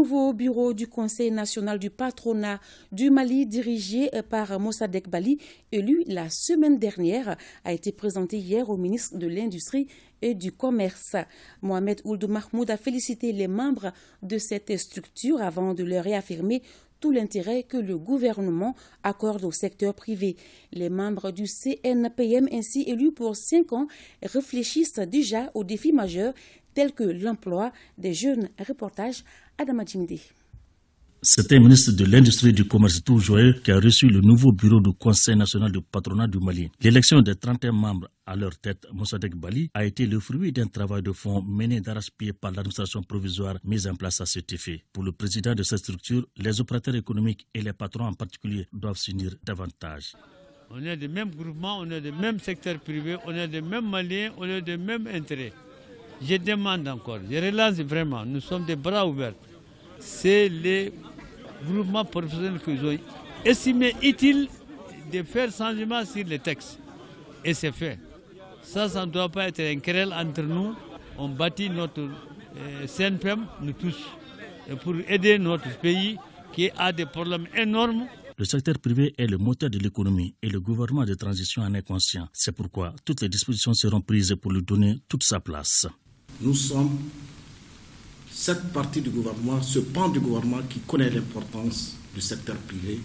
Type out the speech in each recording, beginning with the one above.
nouveau bureau du Conseil national du patronat du Mali, dirigé par Mossadegh Bali, élu la semaine dernière, a été présenté hier au ministre de l'Industrie et du Commerce. Mohamed Ould Mahmoud a félicité les membres de cette structure avant de leur réaffirmer tout l'intérêt que le gouvernement accorde au secteur privé. Les membres du CNPM ainsi élus pour 5 ans réfléchissent déjà aux défis majeurs tels que l'emploi des jeunes. Reportage Adama Djimde. C'est un ministre de l'Industrie et du Commerce tout joyeux qui a reçu le nouveau bureau du Conseil national du patronat du Mali. L'élection des 31 membres à leur tête, Mossadegh Bali, a été le fruit d'un travail de fond mené d'arrache-pied par l'administration provisoire mise en place à cet effet. Pour le président de cette structure, les opérateurs économiques et les patrons en particulier doivent s'unir davantage. On est des mêmes groupements, on est des mêmes secteurs privés, on est des mêmes Maliens, on est des mêmes intérêts. Je demande encore, je relance vraiment, nous sommes des bras ouverts. C'est les groupements professionnels qui ont estimé utile de faire changement sur les textes. Et c'est fait. Ça ne doit pas être un querelle entre nous. On bâtit notre CNPM, nous tous, pour aider notre pays qui a des problèmes énormes. Le secteur privé est le moteur de l'économie et le gouvernement de transition en est conscient. C'est pourquoi toutes les dispositions seront prises pour lui donner toute sa place. Nous sommes cette partie du gouvernement, ce pan du gouvernement qui connaît l'importance du secteur privé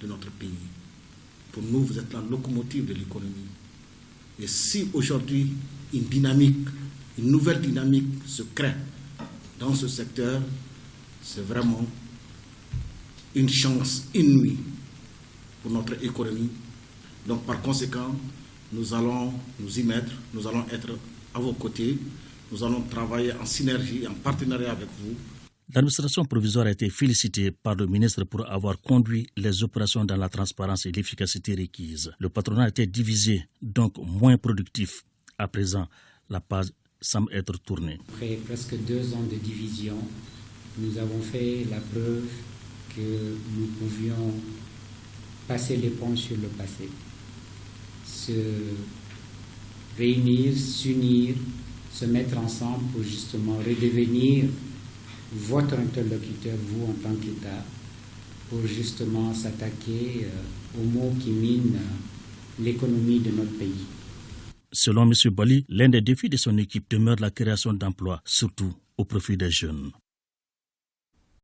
de notre pays. Pour nous, vous êtes la locomotive de l'économie. Et si aujourd'hui une nouvelle dynamique se crée dans ce secteur, c'est vraiment une chance inouïe pour notre économie. Donc par conséquent, nous allons nous y mettre, nous allons être à vos côtés. Nous allons travailler en synergie, en partenariat avec vous. L'administration provisoire a été félicitée par le ministre pour avoir conduit les opérations dans la transparence et l'efficacité requises. Le patronat a été divisé, donc moins productif. À présent, la page semble être tournée. Après presque 2 ans de division, nous avons fait la preuve que nous pouvions passer l'éponge sur le passé, se réunir, s'unir, se mettre ensemble pour justement redevenir votre interlocuteur, vous en tant qu'État, pour justement s'attaquer aux maux qui minent l'économie de notre pays. Selon M. Bali, l'un des défis de son équipe demeure la création d'emplois, surtout au profit des jeunes.